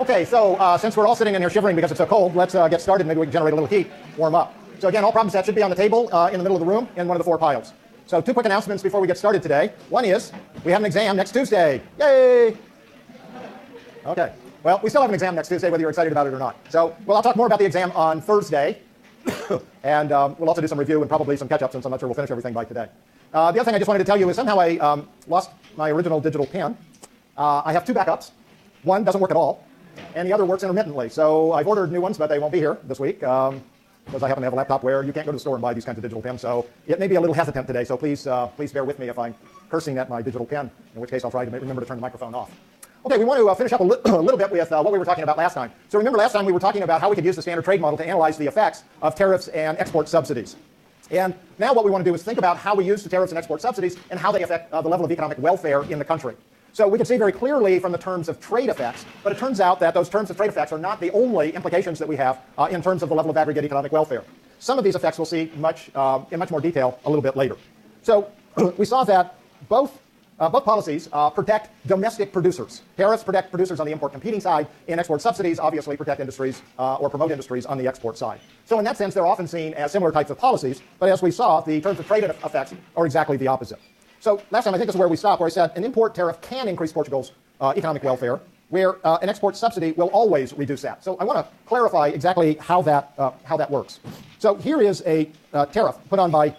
Okay, so since we're all sitting in here shivering because it's so cold, let's get started. Maybe we can generate a little heat, warm up. So again, all problem sets should be on the table in the middle of the room in one of the 4 piles. So 2 quick announcements before we get started today. One is we have an exam next Tuesday. Yay! Okay. Well, we still have an exam next Tuesday, whether you're excited about it or not. So, well, I'll talk more about the exam on Thursday. And we'll also do some review and probably some catch-up, since I'm not sure we'll finish everything by today. The other thing I just wanted to tell you is somehow I lost my original digital pen. I have 2 backups. One doesn't work at all, and the other works intermittently. So I've ordered new ones, but they won't be here this week because I happen to have a laptop where you can't go to the store and buy these kinds of digital pens. So it may be a little hesitant today, so please bear with me if I'm cursing at my digital pen, in which case I'll try to remember to turn the microphone off. Okay, we want to finish up a little bit with what we were talking about last time. So remember last time we were talking about how we could use the standard trade model to analyze the effects of tariffs and export subsidies. And now what we want to do is think about how we use the tariffs and export subsidies and how they affect the level of economic welfare in the country. So we can see very clearly from the terms of trade effects, but it turns out that those terms of trade effects are not the only implications that we have in terms of the level of aggregate economic welfare. Some of these effects we'll see in much more detail a little bit later. So we saw that both policies protect domestic producers. Tariffs protect producers on the import competing side, and export subsidies obviously protect industries or promote industries on the export side. So in that sense, they're often seen as similar types of policies, but as we saw, the terms of trade effects are exactly the opposite. So last time, I think this is where we stopped, where I said an import tariff can increase Portugal's economic welfare, where an export subsidy will always reduce that. So I want to clarify exactly how that works. So here is a tariff put on by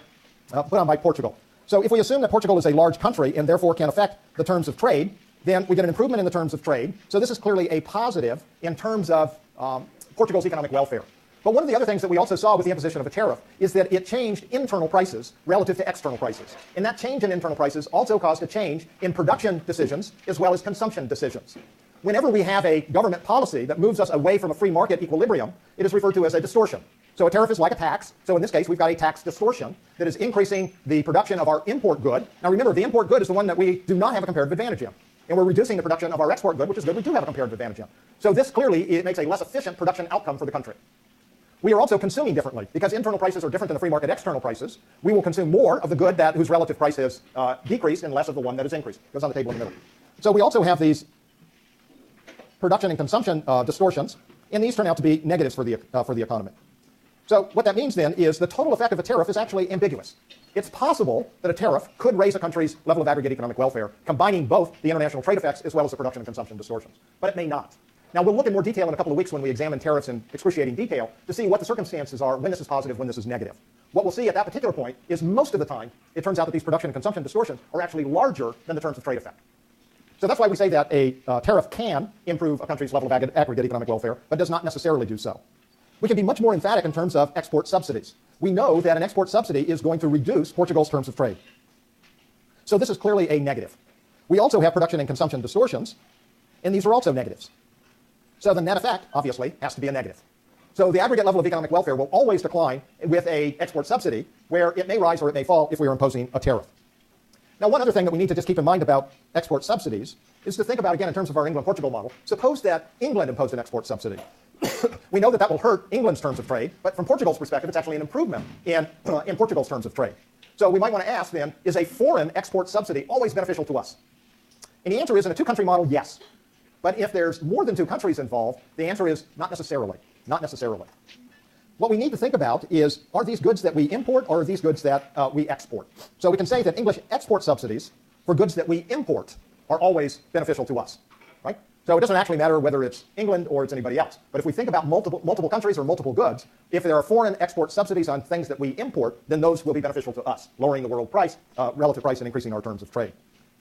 Portugal. So if we assume that Portugal is a large country and therefore can affect the terms of trade, then we get an improvement in the terms of trade. So this is clearly a positive in terms of Portugal's economic welfare. But one of the other things that we also saw with the imposition of a tariff is that it changed internal prices relative to external prices. And that change in internal prices also caused a change in production decisions as well as consumption decisions. Whenever we have a government policy that moves us away from a free market equilibrium, it is referred to as a distortion. So a tariff is like a tax. So in this case, we've got a tax distortion that is increasing the production of our import good. Now remember, the import good is the one that we do not have a comparative advantage in. And we're reducing the production of our export good, which is good we do have a comparative advantage in. So this clearly it makes a less efficient production outcome for the country. We are also consuming differently. Because internal prices are different than the free market external prices, we will consume more of the good whose relative price has decreased and less of the one that has increased. It goes on the table in the middle. So we also have these production and consumption distortions, and these turn out to be negatives for the economy. So what that means then is the total effect of a tariff is actually ambiguous. It's possible that a tariff could raise a country's level of aggregate economic welfare, combining both the international trade effects as well as the production and consumption distortions. But it may not. Now, we'll look in more detail in a couple of weeks when we examine tariffs in excruciating detail to see what the circumstances are when this is positive, when this is negative. What we'll see at that particular point is most of the time, it turns out that these production and consumption distortions are actually larger than the terms of trade effect. So that's why we say that a tariff can improve a country's level of aggregate economic welfare, but does not necessarily do so. We can be much more emphatic in terms of export subsidies. We know that an export subsidy is going to reduce Portugal's terms of trade. So this is clearly a negative. We also have production and consumption distortions, and these are also negatives. So the net effect, obviously, has to be a negative. So the aggregate level of economic welfare will always decline with an export subsidy, where it may rise or it may fall if we are imposing a tariff. Now, one other thing that we need to just keep in mind about export subsidies is to think about, again, in terms of our England-Portugal model. Suppose that England imposed an export subsidy. We know that that will hurt England's terms of trade, but from Portugal's perspective, it's actually an improvement in Portugal's terms of trade. So we might want to ask then, is a foreign export subsidy always beneficial to us? And the answer is, in a 2-country model, yes. But if there's more than 2 countries involved, the answer is not necessarily. Not necessarily. What we need to think about is, are these goods that we import or are these goods that we export? So we can say that English export subsidies for goods that we import are always beneficial to us, right? So it doesn't actually matter whether it's England or it's anybody else. But if we think about multiple countries or multiple goods, if there are foreign export subsidies on things that we import, then those will be beneficial to us, lowering the world price, relative price, and increasing our terms of trade.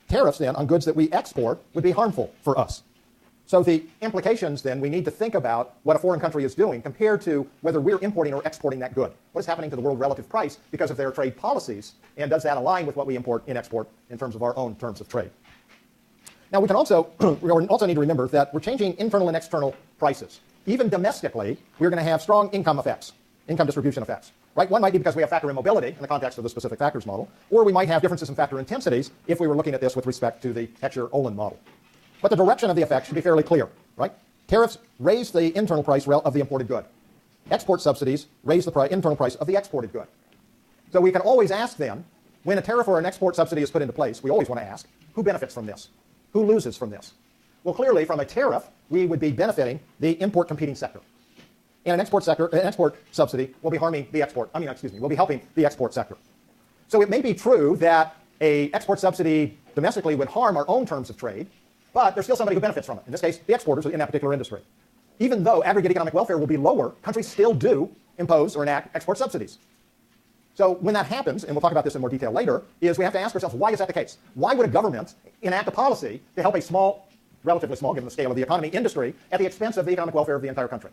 Tariffs then on goods that we export would be harmful for us. So the implications then, we need to think about what a foreign country is doing compared to whether we're importing or exporting that good. What is happening to the world relative price because of their trade policies, and does that align with what we import and export in terms of our own terms of trade? Now we also need to remember that we're changing internal and external prices. Even domestically, we're going to have strong income effects, income distribution effects. Right? One might be because we have factor immobility in the context of the specific factors model, or we might have differences in factor intensities if we were looking at this with respect to the lecture000 model. But the direction of the effect should be fairly clear, right? Tariffs raise the internal price of the imported good. Export subsidies raise the internal price of the exported good. So we can always ask then, when a tariff or an export subsidy is put into place, we always want to ask, who benefits from this? Who loses from this? Well, clearly, from a tariff, we would be benefiting the import competing sector. And an export subsidy will be harming the will be helping the export sector. So it may be true that an export subsidy domestically would harm our own terms of trade, but there's still somebody who benefits from it. In this case, the exporters in that particular industry. Even though aggregate economic welfare will be lower, countries still do impose or enact export subsidies. So when that happens, and we'll talk about this in more detail later, is we have to ask ourselves, why is that the case? Why would a government enact a policy to help a small, relatively small, given the scale of the economy, industry, at the expense of the economic welfare of the entire country?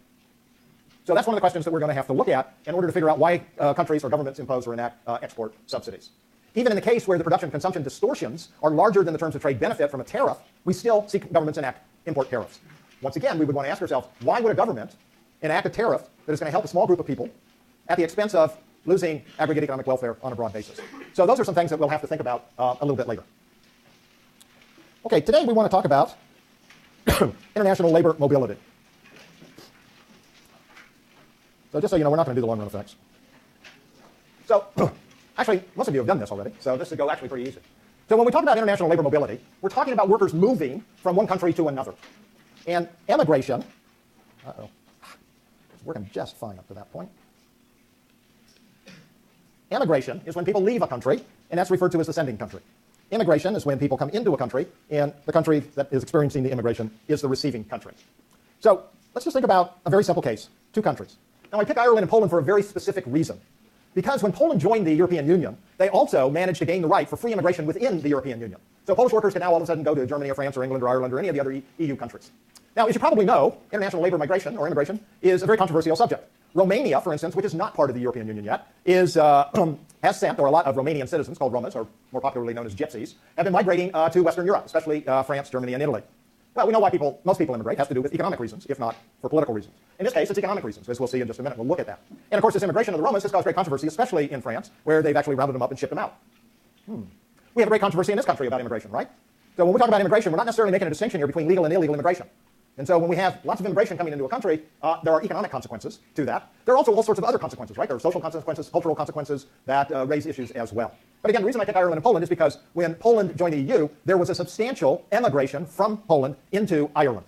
So that's one of the questions that we're going to have to look at in order to figure out why countries or governments impose or enact export subsidies. Even in the case where the production consumption distortions are larger than the terms of trade benefit from a tariff, we still see governments enact import tariffs. Once again, we would want to ask ourselves, why would a government enact a tariff that is going to help a small group of people at the expense of losing aggregate economic welfare on a broad basis? So those are some things that we'll have to think about a little bit later. Okay, today we want to talk about international labor mobility. So just so you know, we're not going to do the long-run effects. So actually, most of you have done this already, so this will go actually pretty easy. So when we talk about international labor mobility, we're talking about workers moving from one country to another. And emigration, it's working just fine up to that point. Emigration is when people leave a country, and that's referred to as the sending country. Immigration is when people come into a country, and the country that is experiencing the immigration is the receiving country. So let's just think about a very simple case, two countries. Now, I pick Ireland and Poland for a very specific reason. Because when Poland joined the European Union, they also managed to gain the right for free immigration within the European Union. So Polish workers can now all of a sudden go to Germany or France or England or Ireland or any of the other EU countries. Now, as you probably know, international labor migration or immigration is a very controversial subject. Romania, for instance, which is not part of the European Union yet, has sent, or a lot of Romanian citizens called Romas, or more popularly known as gypsies, have been migrating to Western Europe, especially France, Germany, and Italy. Well, we know why most people immigrate. It has to do with economic reasons, if not for political reasons. In this case, it's economic reasons, as we'll see in just a minute. We'll look at that. And of course, this immigration of the Romas has caused great controversy, especially in France, where they've actually rounded them up and shipped them out. We have a great controversy in this country about immigration, right? So when we talk about immigration, we're not necessarily making a distinction here between legal and illegal immigration. And so when we have lots of immigration coming into a country, there are economic consequences to that. There are also all sorts of other consequences, right? There are social consequences, cultural consequences that raise issues as well. But again, the reason I pick Ireland and Poland is because when Poland joined the EU, there was a substantial emigration from Poland into Ireland.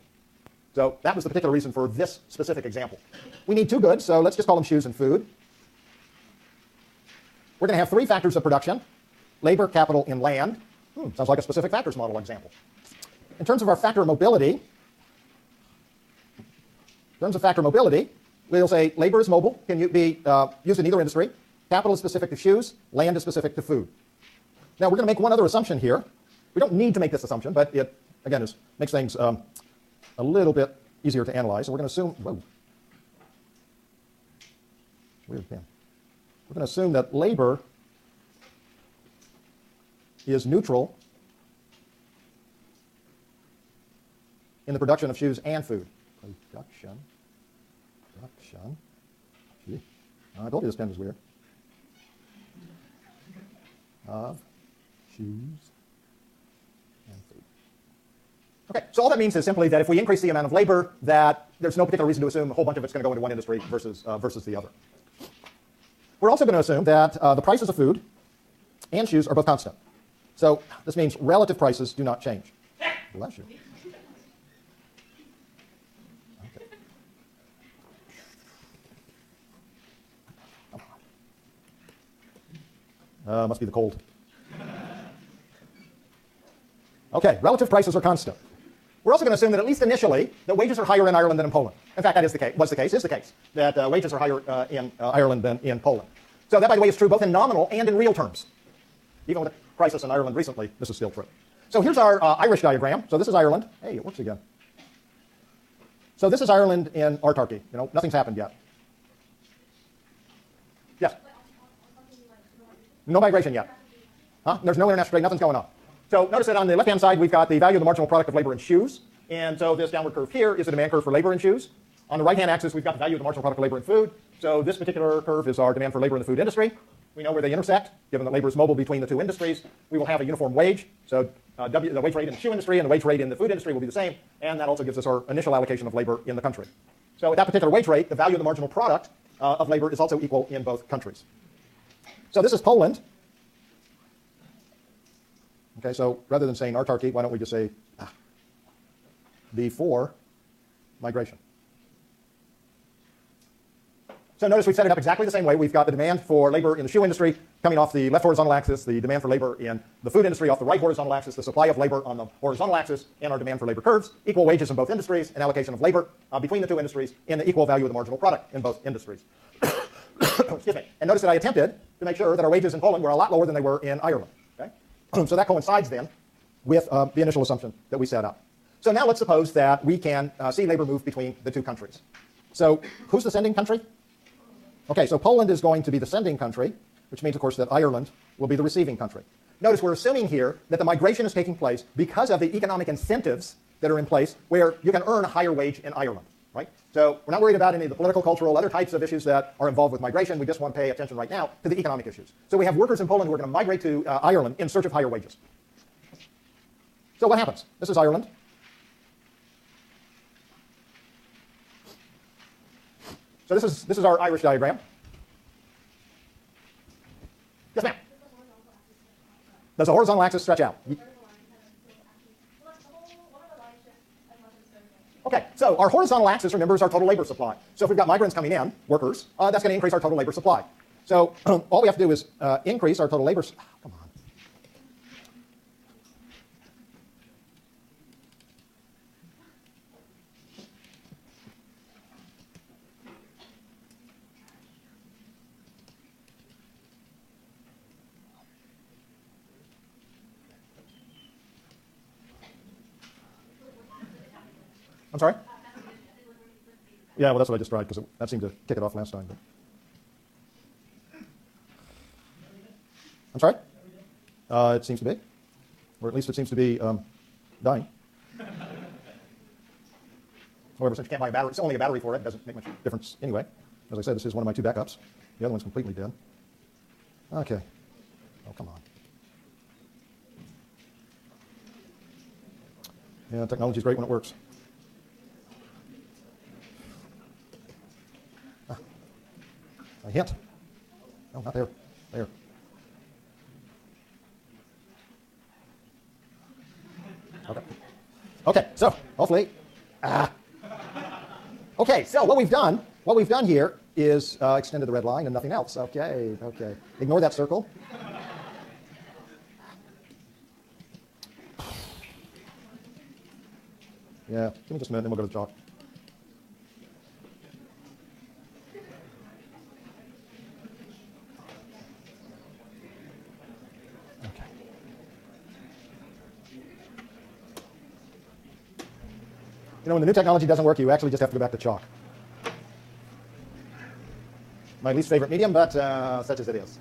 So that was the particular reason for this specific example. We need two goods, so let's just call them shoes and food. We're going to have three factors of production: labor, capital, and land. Sounds like a specific factors model example. In terms of our factor mobility, we'll say labor is mobile, can be used in either industry. Capital is specific to shoes. Land is specific to food. Now, we're going to make one other assumption here. We don't need to make this assumption, but it, again, makes things a little bit easier to analyze. So we're going to assume, weird pen. We're going to assume that labor is neutral in the production of shoes and food. Production. Gee, I told you this pen was weird. Of shoes and food. Okay, so all that means is simply that if we increase the amount of labor, that there's no particular reason to assume a whole bunch of it's going to go into one industry versus the other. We're also going to assume that the prices of food and shoes are both constant. So this means relative prices do not change. Bless you. Must be the cold. Okay, relative prices are constant. We're also going to assume that at least initially, that wages are higher in Ireland than in Poland. In fact, that is the case, that wages are higher in Ireland than in Poland. So that, by the way, is true both in nominal and in real terms. Even with a crisis in Ireland recently, this is still true. So here's our Irish diagram. So this is Ireland. Hey, it works again. So this is Ireland in autarky. You know, nothing's happened yet. Yes? No migration yet. There's no international trade, nothing's going on. So notice that on the left-hand side, we've got the value of the marginal product of labor in shoes. And so this downward curve here is the demand curve for labor in shoes. On the right-hand axis, we've got the value of the marginal product of labor in food. So this particular curve is our demand for labor in the food industry. We know where they intersect. Given that labor is mobile between the two industries, we will have a uniform wage. So the wage rate in the shoe industry and the wage rate in the food industry will be the same. And that also gives us our initial allocation of labor in the country. So at that particular wage rate, the value of the marginal product of labor is also equal in both countries. So this is Poland. Okay, so rather than saying autarky, why don't we just say before migration. So notice we've set it up exactly the same way. We've got the demand for labor in the shoe industry coming off the left horizontal axis, the demand for labor in the food industry off the right horizontal axis, the supply of labor on the horizontal axis, and our demand for labor curves, equal wages in both industries, and allocation of labor between the two industries, and the equal value of the marginal product in both industries. Excuse me. And notice that I attempted to make sure that our wages in Poland were a lot lower than they were in Ireland. Okay? So that coincides then with the initial assumption that we set up. So now let's suppose that we can see labor move between the two countries. So who's the sending country? Okay, so Poland is going to be the sending country, which means, of course, that Ireland will be the receiving country. Notice we're assuming here that the migration is taking place because of the economic incentives that are in place where you can earn a higher wage in Ireland, right? So we're not worried about any of the political, cultural, other types of issues that are involved with migration. We just want to pay attention right now to the economic issues. So we have workers in Poland who are going to migrate to Ireland in search of higher wages. So what happens? This is Ireland. So this is our Irish diagram. Yes, ma'am. Does the horizontal axis stretch out? Okay, so our horizontal axis, remember, is our total labor supply. So if we've got migrants coming in, workers, that's going to increase our total labor supply. So all we have to do is increase our total labor. Come on. I'm sorry? Yeah, well, that's what I just tried because that seemed to kick it off last time. But. I'm sorry? It seems to be. Or at least it seems to be dying. However, since you can't buy a battery, it's only a battery for it. It doesn't make much difference anyway. As I said, this is one of my two backups. The other one's completely dead. Okay. Oh, come on. Yeah, technology's great when it works. A hint. No, not there. There. Okay. Okay, so hopefully. Okay, so what we've done here is extended the red line and nothing else. Okay, okay. Ignore that circle. Yeah, give me just a minute, then we'll go to the chalk. You know, when the new technology doesn't work, you actually just have to go back to chalk. My least favorite medium, but such as it is.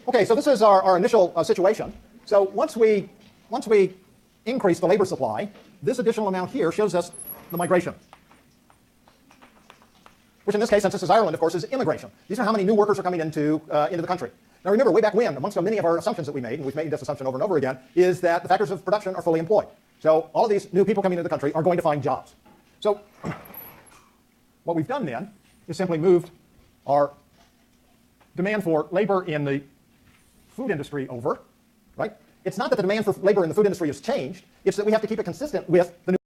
Okay, so this is our initial situation. So once we increase the labor supply, this additional amount here shows us the migration. Which in this case, since this is Ireland, of course, is immigration. These are how many new workers are coming into the country. Now remember, way back when, amongst many of our assumptions that we made, and we've made this assumption over and over again, is that the factors of production are fully employed. So all of these new people coming into the country are going to find jobs. So what we've done then is simply moved our demand for labor in the food industry over, right? It's not that the demand for labor in the food industry has changed, it's that we have to keep it consistent with the new